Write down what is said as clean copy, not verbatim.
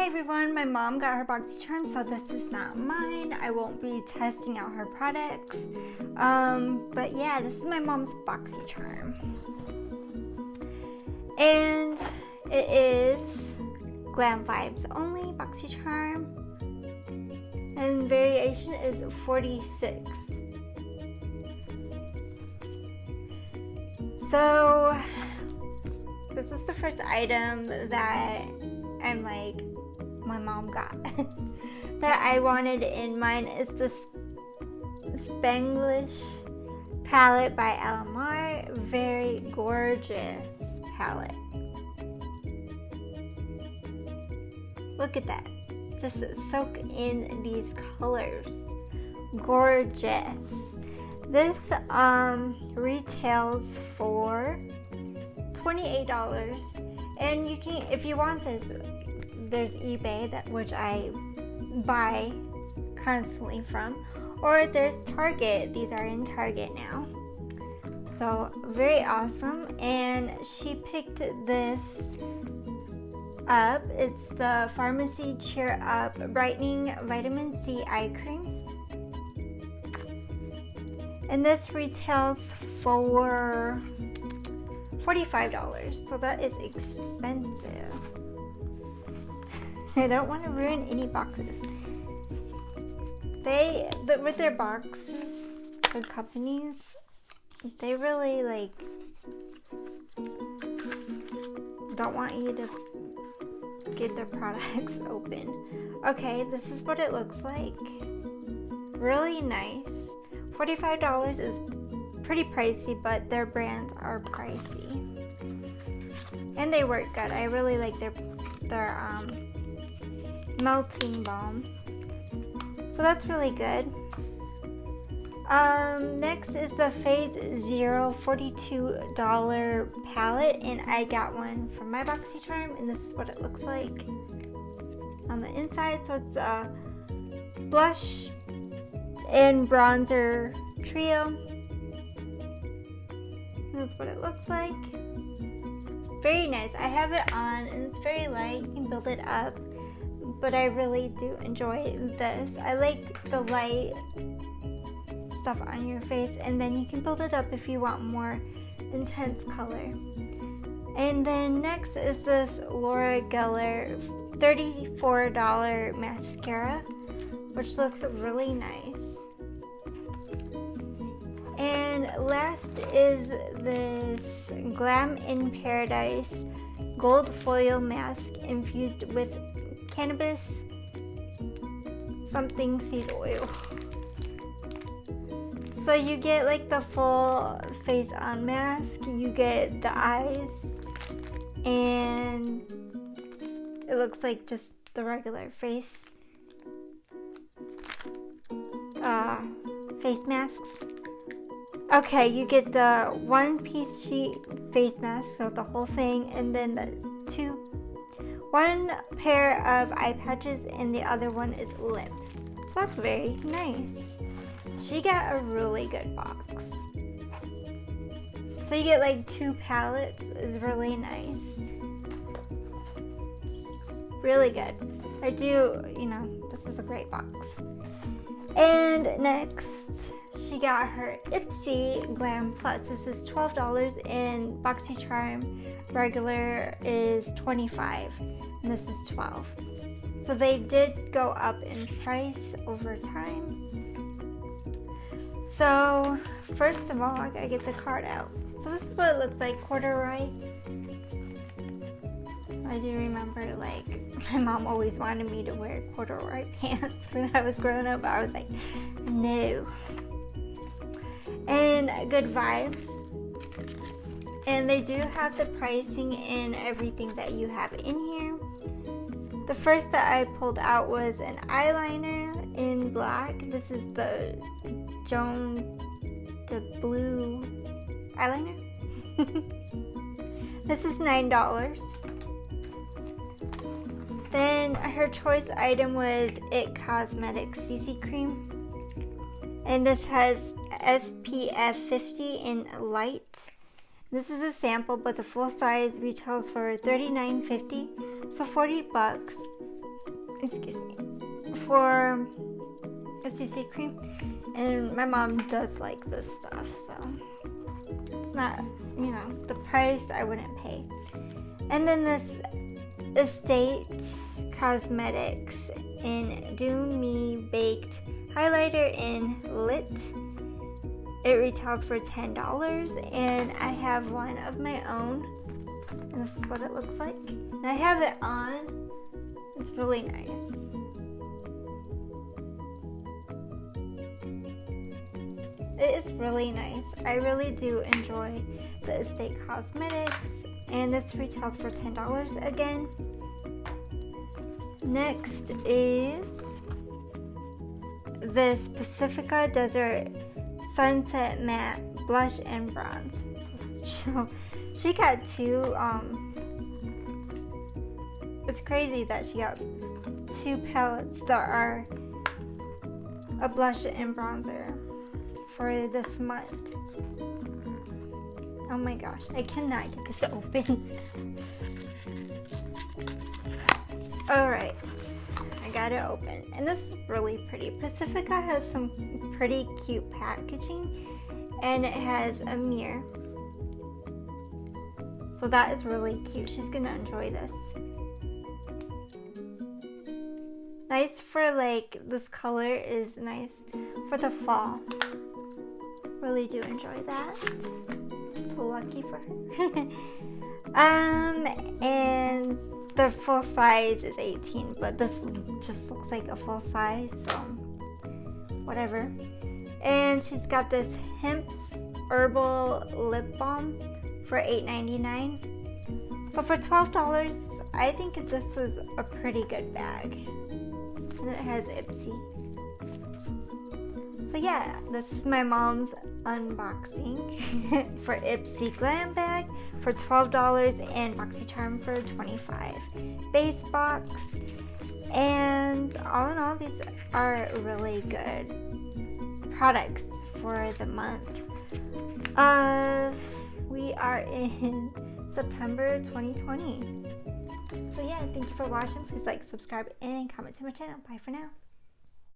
Hi everyone, my mom got her Boxycharm, so this is not mine. I won't be testing out her products. But yeah, this is my mom's Boxycharm. And it is Glam Vibes only Boxycharm. And variation is 46. So this is the first item that I'm like, my mom got that I wanted in mine. It's this Spanglish palette by Alamar. Very gorgeous palette. Look at that. Just soak in these colors. Gorgeous. This retails for $28, and you can, if you want this, there's eBay, which I buy constantly from, or there's Target. These are in Target now, so very awesome. And she picked this up. It's the Pharmacy Cheer Up Brightening Vitamin C Eye Cream, and this retails for $45, so that is expensive. I don't want to ruin any boxes. With their boxes, the companies, they really like don't want you to get their products open. Okay, this is what it looks like. Really nice. $45 is pretty pricey, but their brands are pricey. And they work good. I really like their melting balm. So that's really good. Next is the Phase Zero $42 palette, and I got one from my Boxycharm, and this is what it looks like on the inside. So it's a blush and bronzer trio. That's what it looks like. Very nice. I have it on and it's very light. You can build it up, but I really do enjoy this. I like the light stuff on your face, and then you can build it up if you want more intense color. And then next is this Laura Geller $34 mascara, which looks really nice. And last is this Glam in Paradise gold foil mask infused with cannabis something seed oil. So you get like the full face on mask, you get the eyes, and it looks like just the regular face masks. Okay, you get the one-piece sheet face mask, so the whole thing, and then one pair of eye patches, and the other one is lip. So that's very nice. She got a really good box. So you get like 2 palettes. It's really nice. Really good. This is a great box. And next, she got her Ipsy Glam Plus. This is $12, and Boxycharm regular is $25, and this is $12. So they did go up in price over time. So first of all, I gotta get the card out. So this is what it looks like, corduroy. I do remember, like, my mom always wanted me to wear corduroy pants when I was growing up. I was like, no. And good vibes. And they do have the pricing and everything that you have in here. The first that I pulled out was an eyeliner in black. This is the blue eyeliner. This is $9. Then her choice item was It Cosmetics CC Cream. And this has SPF 50 in light. This is a sample, but the full size retails for $39.50, so $40. excuse me, for a CC cream, and my mom does like this stuff, so it's not, you know, the price I wouldn't pay. And then this Estate Cosmetics in Do Me Baked Highlighter in Lit. It retails for $10, and I have one of my own, and this is what it looks like. And I have it on. It's really nice. It is really nice. I really do enjoy the Estate Cosmetics, and this retails for $10 again. Next is this Pacifica Desert Sunset Matte Blush and Bronze. So she got two. It's crazy that she got two palettes that are a blush and bronzer for this month. Oh my gosh, I cannot get this open. Alright, I got it open, and this is really pretty. Pacifica has some pretty cute packaging, and it has a mirror, so that is really cute. She's gonna enjoy this. Nice for, like, this color is nice for the fall. Really do enjoy that. So lucky for her. And the full size is 18, but this just looks like a full size, so whatever. And she's got this hemp herbal lip balm for $8.99. So for $12, I think this is a pretty good bag. And it has Ipsy. So yeah, this is my mom's unboxing for Ipsy Glam bag for $12 and Boxycharm for $25. Base box, and all in all, these are really good products for the month. We are in September 2020. So yeah, thank you for watching. Please like, subscribe, and comment to my channel. Bye for now.